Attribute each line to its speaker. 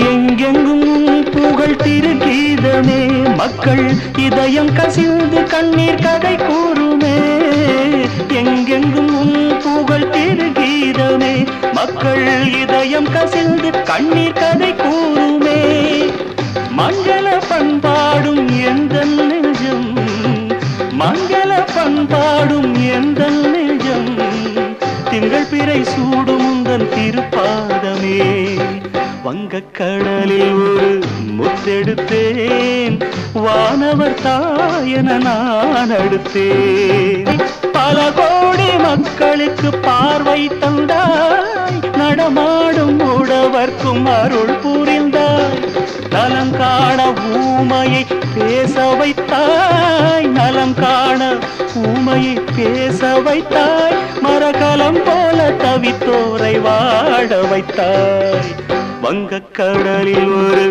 Speaker 1: எங்கெங்கும் புகழ் திருகீதமே மக்கள் இதயம் கசிந்து கண்ணீர் கதை கூறுமே எங்கெங்கும் புகழ் திருகீதமே மக்கள் இதயம் கசிந்து கண்ணீர் கதை கூறுமே மங்கள பண்பாடும் எந்த நெஞ்சம் மங்கள பண்பாடும் எந்த நெஞ்சம் திங்கள் பிறை சூடும் உந்தன் திருப்பாதமே வங்கக்கடலில் ஒரு முத்தெடுத்தேன் வானவர் தாயன நான் அடுத்தேன் பல கோடி மக்களுக்கு பார்வை தந்தாய் நடமாடும் உழவர்க்கும் அருள் புரிந்தாய் நலம் காண ஊமையை பேச வைத்தாய் நலம் காண ஊமையை பேச வைத்தாய் மரகலம் போல தவித்தோரை வாழ வைத்தாய் வங்கக்கடலில் ஒரு